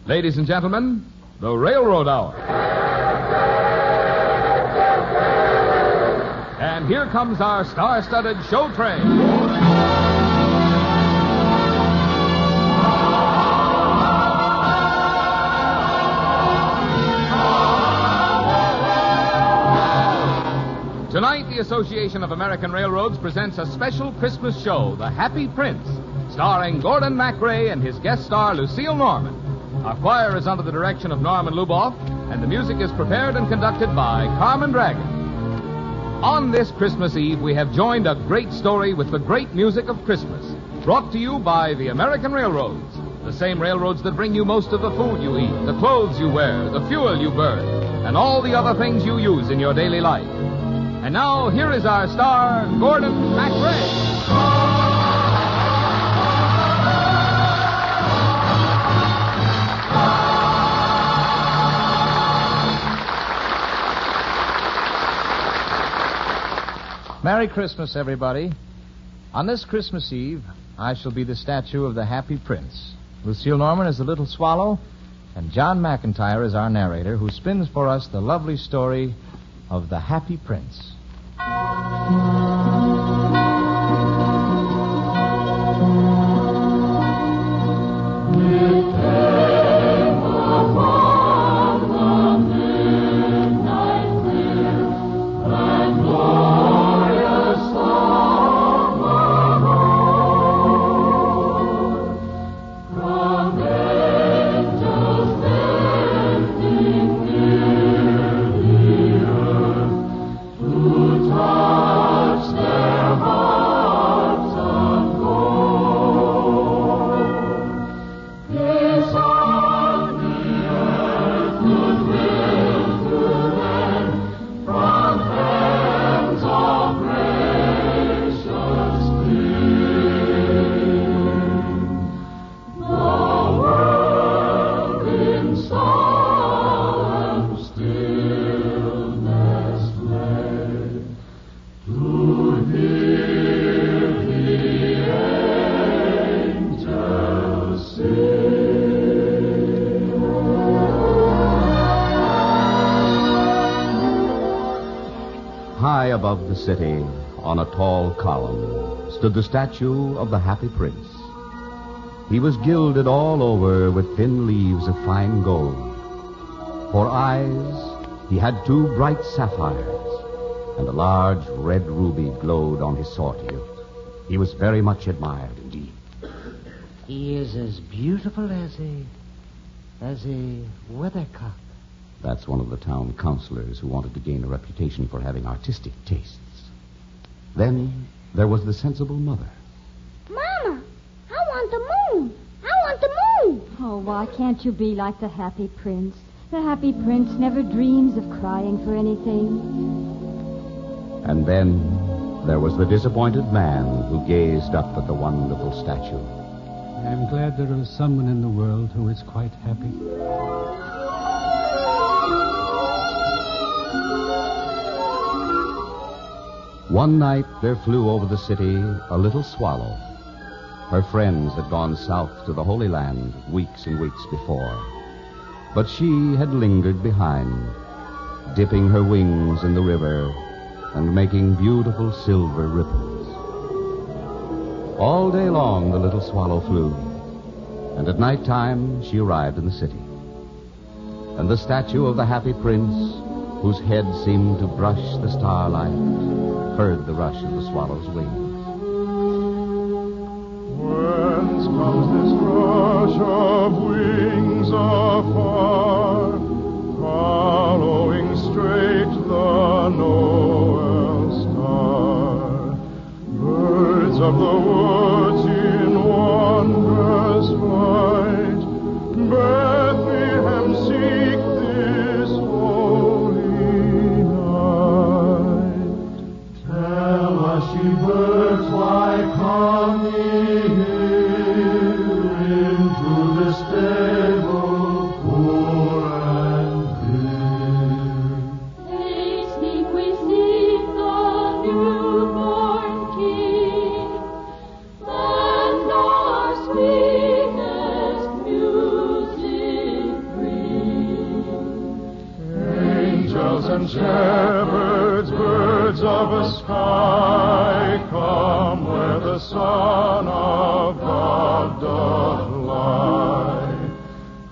Ladies and gentlemen, the Railroad Hour. And here comes our star-studded show train. Tonight, the Association of American Railroads presents a special Christmas show, The Happy Prince, starring Gordon MacRae and his guest star, Lucille Norman. Our choir is under the direction of Norman Luboff, and the music is prepared and conducted by Carmen Dragon. On this Christmas Eve, we have joined a great story with the great music of Christmas, brought to you by the American Railroads, the same railroads that bring you most of the food you eat, the clothes you wear, the fuel you burn, and all the other things you use in your daily life. And now, here is our star, Gordon MacRae. Merry Christmas, everybody. On this Christmas Eve, I shall be the statue of the Happy Prince. Lucille Norman is the little swallow, and John McIntyre is our narrator, who spins for us the lovely story of the Happy Prince. High above the city, on a tall column, stood the statue of the Happy Prince. He was gilded all over with thin leaves of fine gold. For eyes, he had 2 bright sapphires, and a large red ruby glowed on his sword hilt. He was very much admired indeed. He is as beautiful as a weathercock. That's one of the town councilors who wanted to gain a reputation for having artistic tastes. Then there was the sensible mother. Mama, I want the moon. I want the moon. Oh, why can't you be like the Happy Prince? The Happy Prince never dreams of crying for anything. And then there was the disappointed man who gazed up at the wonderful statue. I'm glad there is someone in the world who is quite happy. One night there flew over the city a little swallow. Her friends had gone south to the Holy Land weeks and weeks before. But she had lingered behind, dipping her wings in the river and making beautiful silver ripples. All day long the little swallow flew, and at night time she arrived in the city. And the statue of the Happy Prince, whose head seemed to brush the starlight, heard the rush of the swallow's wings. Whence comes this rush of wings afar, following straight the Noel star? Birds of the woods in wondrous flight, Bethlehem seek this holy night. Tell us, ye birds, why come ye here into the stable poor and bare? Hastening we seek the newborn King, and our sweetest music and shepherds, birds of a sky, come where the Son of God doth lie.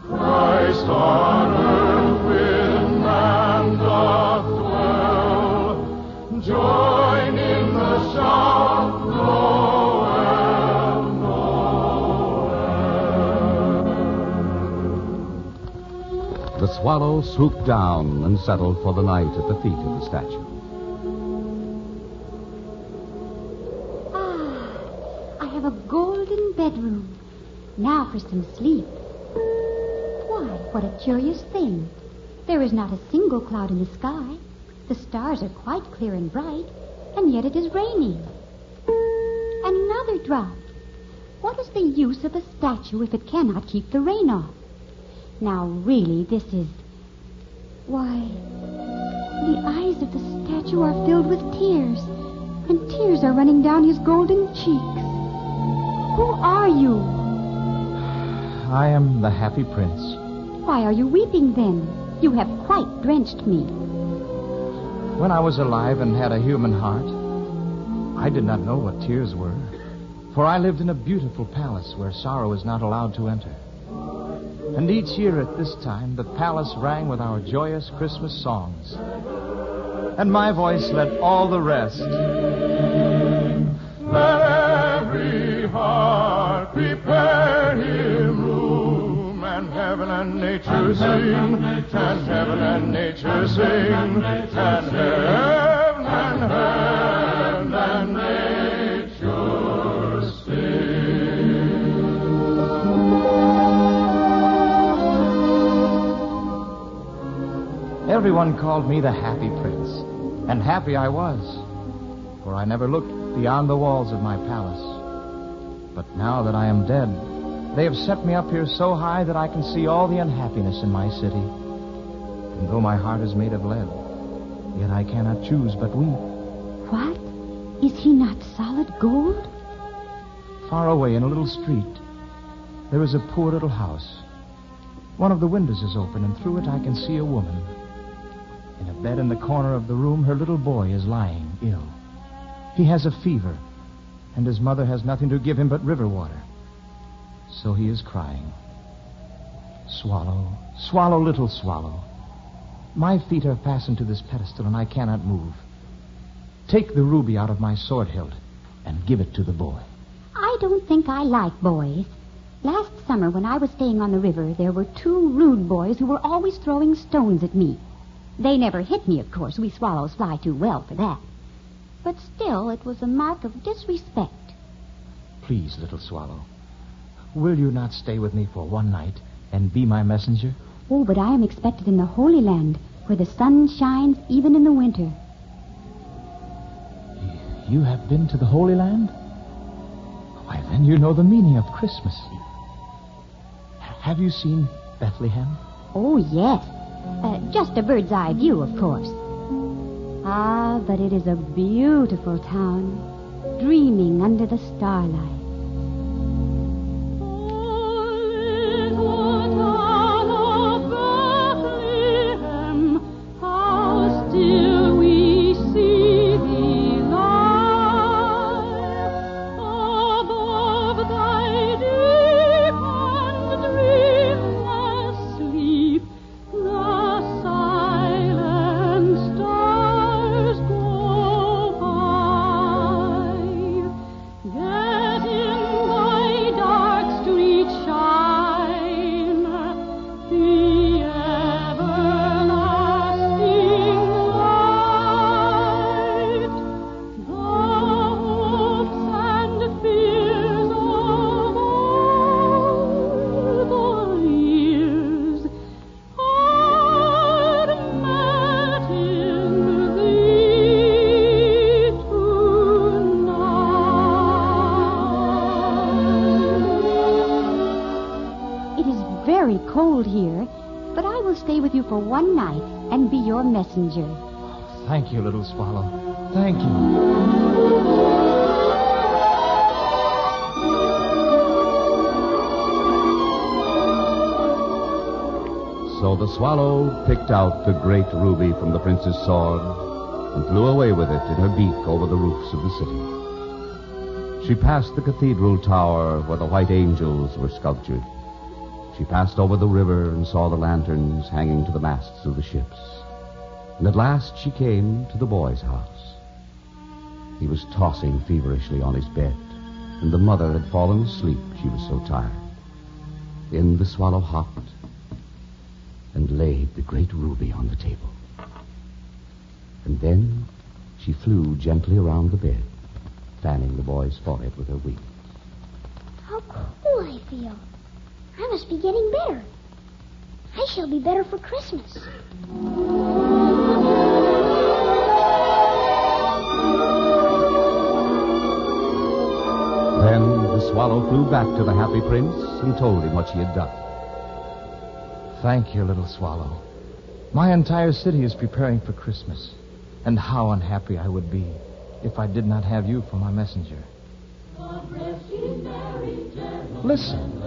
Christ on earth with man doth dwell. Join in the shout, Noel, Noel. The swallow swooped down and settled for the night at the feet of the statue. I have a golden bedroom. Now for some sleep. Why, what a curious thing. There is not a single cloud in the sky. The stars are quite clear and bright, and yet it is raining. Another drop. What is the use of a statue if it cannot keep the rain off? Now, really, this is... Why, the eyes of the statue are filled with tears, and tears are running down his golden cheeks. Who are you? I am the happy prince. Why are you weeping, then? You have quite drenched me. When I was alive and had a human heart, I did not know what tears were, for I lived in a beautiful palace where sorrow is not allowed to enter. And each year at this time, the palace rang with our joyous Christmas songs. And my voice led all the rest. Let every heart prepare him room, and heaven and nature sing, and heaven and nature sing, and heaven and nature sing. Everyone called me the happy prince, and happy I was, for I never looked beyond the walls of my palace. But now that I am dead, they have set me up here so high that I can see all the unhappiness in my city. And though my heart is made of lead, yet I cannot choose but weep. What? Is he not solid gold? Far away in a little street, there is a poor little house. One of the windows is open, and through it I can see a woman. In a bed in the corner of the room, her little boy is lying ill. He has a fever, and his mother has nothing to give him but river water. So he is crying. Swallow, swallow, little swallow. My feet are fastened to this pedestal, and I cannot move. Take the ruby out of my sword hilt and give it to the boy. I don't think I like boys. Last summer, when I was staying on the river, there were 2 rude boys who were always throwing stones at me. They never hit me, of course. We swallows fly too well for that. But still, it was a mark of disrespect. Please, little swallow, will you not stay with me for one night and be my messenger? Oh, but I am expected in the Holy Land, where the sun shines even in the winter. You have been to the Holy Land? Why, then you know the meaning of Christmas. Have you seen Bethlehem? Oh, yes. Just a bird's eye view, of course. Ah, but it is a beautiful town, dreaming under the starlight. Cold here, but I will stay with you for one night and be your messenger. Thank you, little swallow. Thank you. So the swallow picked out the great ruby from the prince's sword and flew away with it in her beak over the roofs of the city. She passed the cathedral tower where the white angels were sculptured. She passed over the river and saw the lanterns hanging to the masts of the ships. And at last she came to the boy's house. He was tossing feverishly on his bed, and the mother had fallen asleep, she was so tired. In the swallow hopped and laid the great ruby on the table. And then she flew gently around the bed, fanning the boy's forehead with her wings. How cool I feel. I must be getting better. I shall be better for Christmas. Then the swallow flew back to the happy prince and told him what she had done. Thank you, little swallow. My entire city is preparing for Christmas. And how unhappy I would be if I did not have you for my messenger. Listen,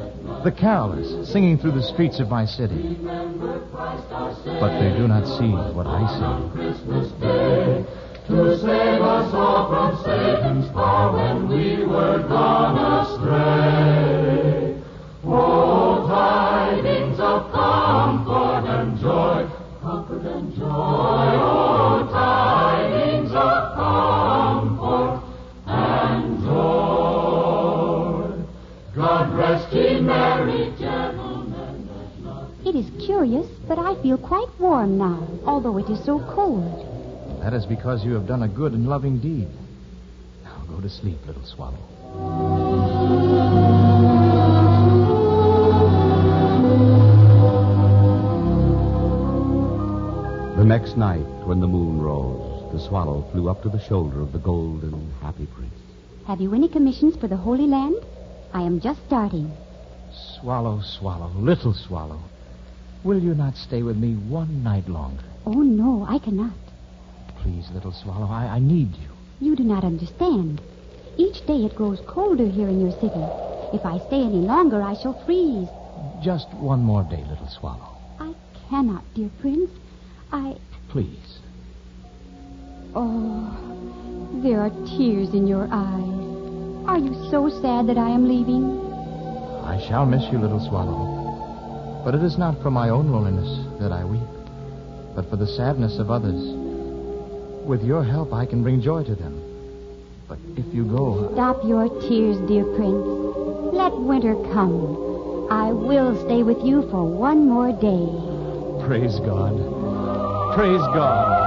the carolers singing through the streets of my city. But they do not see what I see. To save us all from Satan's power when we were gone astray. Oh, tidings of comfort and joy, comfort and joy. Oh, tidings of comfort and joy. God rest ye merry gentlemen. It is curious, but I feel quite warm now, although it is so cold. That is because you have done a good and loving deed. Now go to sleep, little swallow. The next night, when the moon rose, the swallow flew up to the shoulder of the golden, happy prince. Have you any commissions for the Holy Land? I am just starting. Swallow, swallow, little swallow. Will you not stay with me one night longer? Oh, no, I cannot. Please, little swallow, I need you. You do not understand. Each day it grows colder here in your city. If I stay any longer, I shall freeze. Just one more day, little swallow. I cannot, dear Prince. Please. Oh, there are tears in your eyes. Are you so sad that I am leaving? I shall miss you, little swallow. But it is not for my own loneliness that I weep, but for the sadness of others. With your help, I can bring joy to them. But if you go... Stop your tears, dear Prince. Let winter come. I will stay with you for one more day. Praise God. Praise God.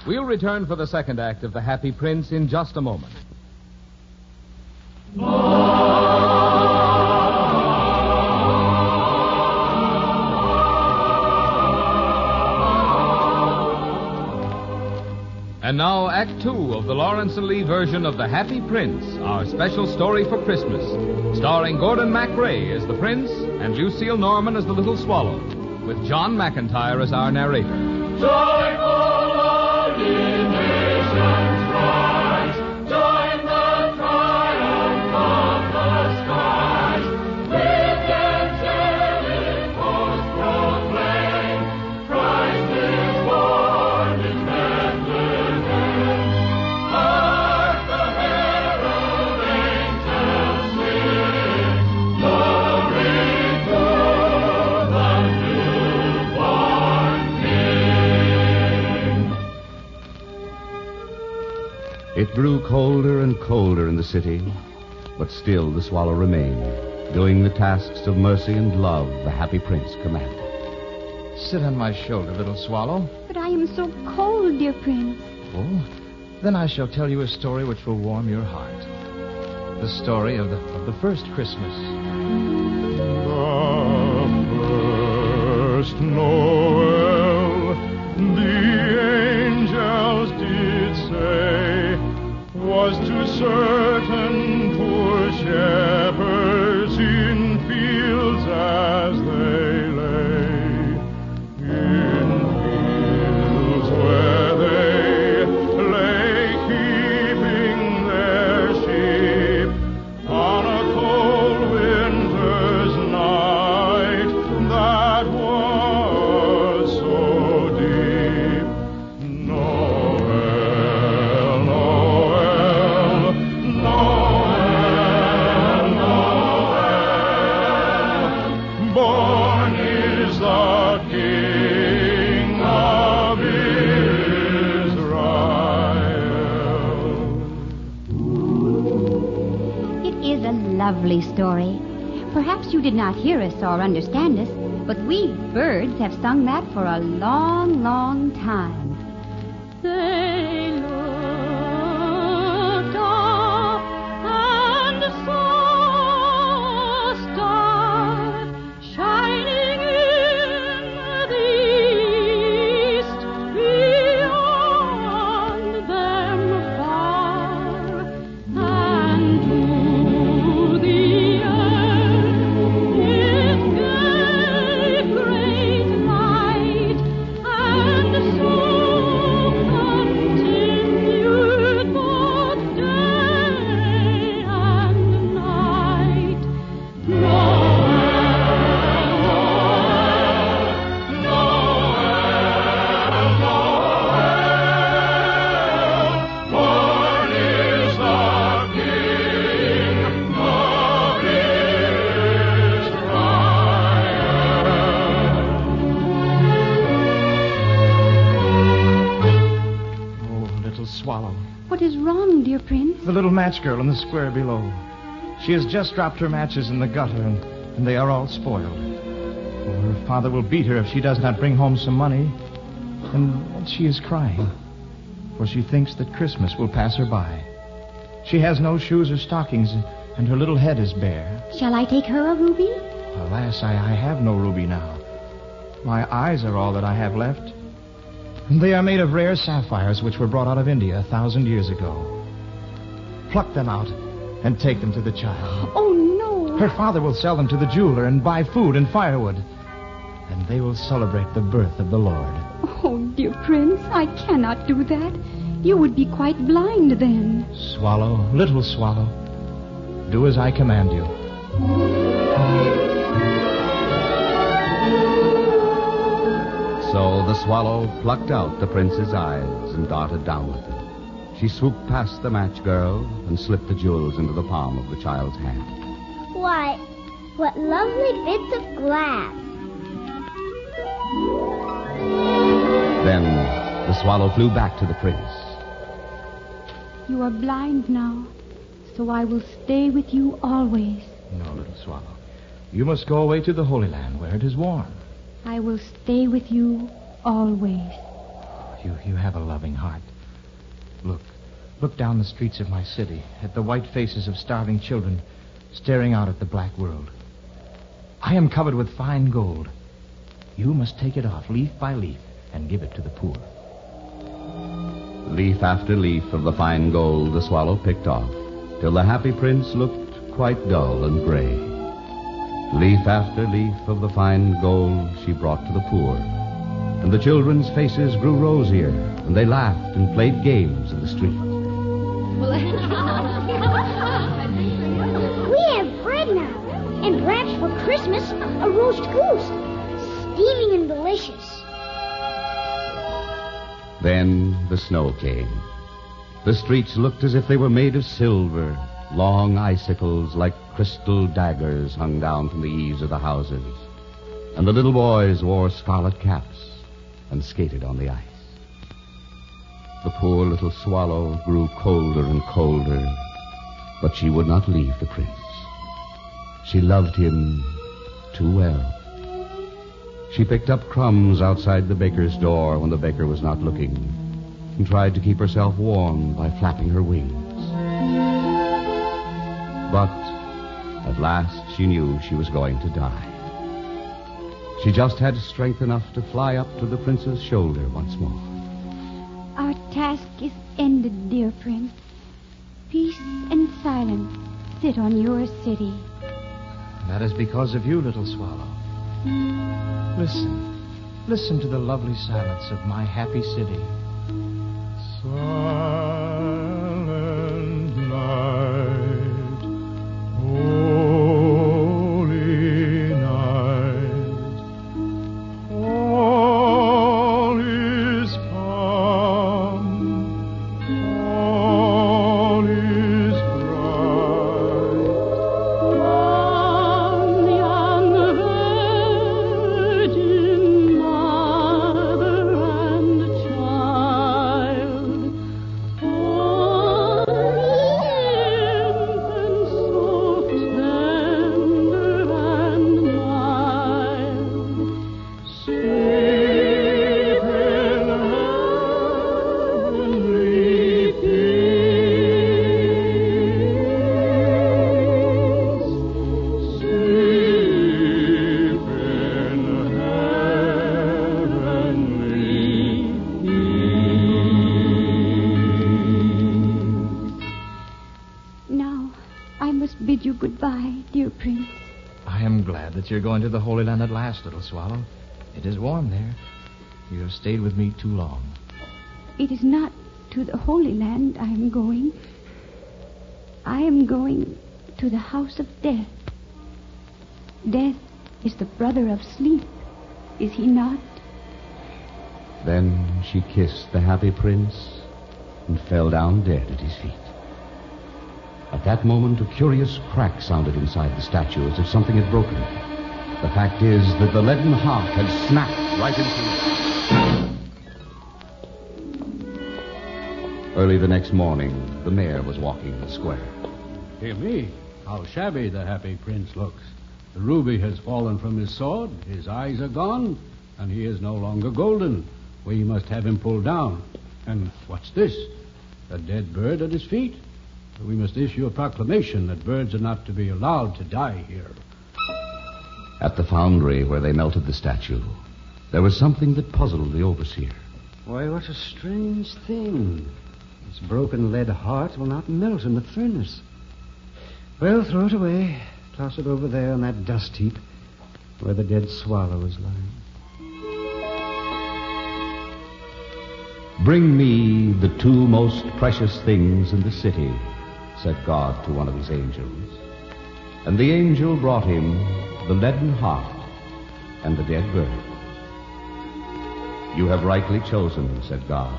We'll return for the second act of The Happy Prince in just a moment. And now, Act Two of the Lawrence and Lee version of The Happy Prince, our special story for Christmas, starring Gordon MacRae as the Prince and Lucille Norman as the Little Swallow. with John McIntyre as our narrator. Joyful all ye nations rise, join the triumph of the skies. With angelic hosts proclaim, Christ is born in Bethlehem. Hark the herald angels sing, glory to the newborn King. It grew colder and colder in the city, but still the swallow remained, doing the tasks of mercy and love the happy prince commanded. Sit on my shoulder, little swallow. But I am so cold, dear prince. Oh, then I shall tell you a story which will warm your heart. The story of the first Christmas. The first Noel, the angels did say, was to certain poor shepherds in fields as they lay. In fields where they lay keeping their sheep on a cold winter's night that was so deep. Noel, Noel, Noel, Noel, born is the King of Israel. It is a lovely story. Perhaps you did not hear us or understand us, but we birds have sung that for a long, long time. They looked up and saw a star shining in the east, beyond them far, and to the end it gave great light, and so continued both day and night. Born is the King of Israel. Oh, little swallow. What is wrong, dear prince? The little match girl in the square below. She has just dropped her matches in the gutter, and they are all spoiled. Oh, her father will beat her if she does not bring home some money. And she is crying, for she thinks that Christmas will pass her by. She has no shoes or stockings, and her little head is bare. Shall I take her a ruby? Alas, I have no ruby now. My eyes are all that I have left. And they are made of rare sapphires which were brought out of India 1,000 years ago. Pluck them out and take them to the child. Oh, no. Her father will sell them to the jeweler and buy food and firewood. And they will celebrate the birth of the Lord. Oh, dear prince, I cannot do that. You would be quite blind then. Swallow, little swallow, do as I command you. So the swallow plucked out the prince's eyes and darted down with them. She swooped past the match girl and slipped the jewels into the palm of the child's hand. Why, what lovely bits of glass. Then the swallow flew back to the prince. You are blind now, so I will stay with you always. No, little swallow. You must go away to the Holy Land where it is warm. I will stay with you always. You have a loving heart. Look down the streets of my city at the white faces of starving children staring out at the black world. I am covered with fine gold. You must take it off leaf by leaf and give it to the poor. Leaf after leaf of the fine gold the swallow picked off, till the happy prince looked quite dull and gray. Leaf after leaf of the fine gold she brought to the poor. And the children's faces grew rosier, and they laughed and played games in the street. We have bread now, and perhaps for Christmas, a roast goose, steaming and delicious. Then the snow came. The streets looked as if they were made of silver. Long icicles like crystal daggers hung down from the eaves of the houses. And the little boys wore scarlet caps and skated on the ice. The poor little swallow grew colder and colder, but she would not leave the prince. She loved him too well. She picked up crumbs outside the baker's door when the baker was not looking, and tried to keep herself warm by flapping her wings. But at last she knew she was going to die. She just had strength enough to fly up to the prince's shoulder once more. Our task is ended, dear prince. Peace and silence sit on your city. That is because of you, little swallow. Listen to the lovely silence of my happy city. Silent night, holy night, all is calm, all is bright. One young virgin mother and child, all infants soft, tender and mild, sleep in heavenly peace, sleep in heavenly peace. Now, I must bid you goodbye, dear prince. I am glad that you're going to the Holy Land at last, little swallow. It is warm there. You have stayed with me too long. It is not to the Holy Land I am going. I am going to the house of death. Death is the brother of sleep, is he not? Then she kissed the happy prince and fell down dead at his feet. At that moment, a curious crack sounded inside the statue as if something had broken. The fact is that the leaden heart had snapped right into it. Early the next morning, the mayor was walking the square. Dear me, how shabby the happy prince looks. The ruby has fallen from his sword, his eyes are gone, and he is no longer golden. We must have him pulled down. And what's this? A dead bird at his feet? We must issue a proclamation that birds are not to be allowed to die here. At the foundry where they melted the statue, there was something that puzzled the overseer. Why, what a strange thing. This broken lead heart will not melt in the furnace. Well, throw it away. Toss it over there on that dust heap where the dead swallow is lying. "Bring me the two most precious things in the city," said God to one of his angels. And the angel brought him the leaden heart and the dead bird. "You have rightly chosen," said God.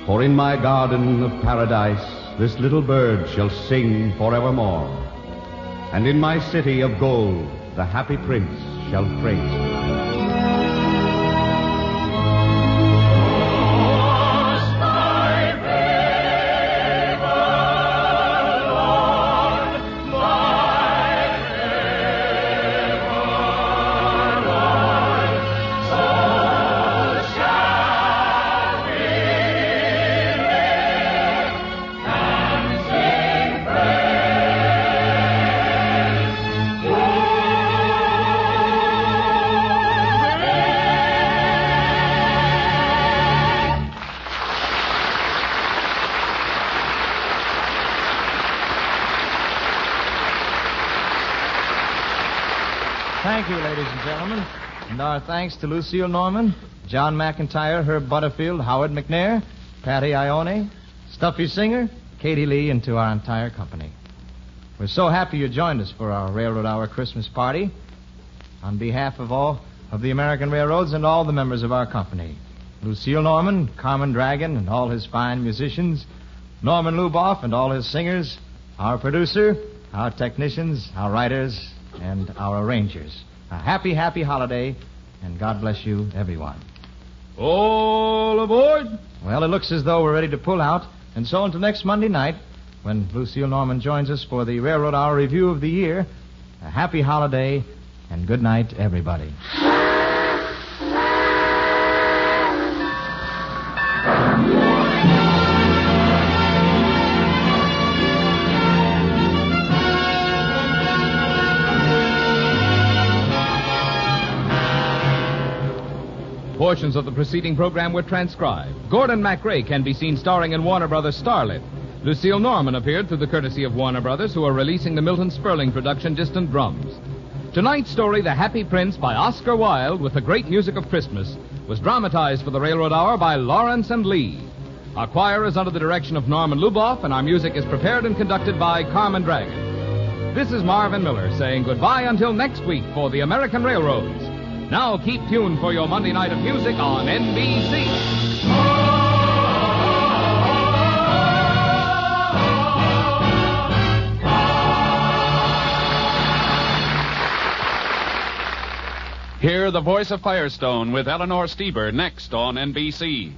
"For in my garden of paradise this little bird shall sing forevermore. And in my city of gold the happy prince shall praise me." And our thanks to Lucille Norman, John McIntyre, Herb Butterfield, Howard McNair, Patty Ione, Stuffy Singer, Katie Lee, and to our entire company. We're so happy you joined us for our Railroad Hour Christmas party. On behalf of all of the American Railroads and all the members of our company, Lucille Norman, Carmen Dragon, and all his fine musicians, Norman Luboff and all his singers, our producer, our technicians, our writers, and our arrangers. A happy, happy holiday, and God bless you, everyone. All aboard! Well, it looks as though we're ready to pull out, and so until next Monday night, when Lucille Norman joins us for the Railroad Hour Review of the Year, a happy holiday, and good night, everybody. Portions of the preceding program were transcribed. Gordon MacRae can be seen starring in Warner Brothers' Starlet. Lucille Norman appeared through the courtesy of Warner Brothers, who are releasing the Milton Sperling production Distant Drums. Tonight's story, The Happy Prince, by Oscar Wilde, with the great music of Christmas, was dramatized for the Railroad Hour by Lawrence and Lee. Our choir is under the direction of Norman Luboff, and our music is prepared and conducted by Carmen Dragon. This is Marvin Miller saying goodbye until next week for the American Railroads. Now keep tuned for your Monday night of music on NBC. Hear the voice of Firestone with Eleanor Steber next on NBC.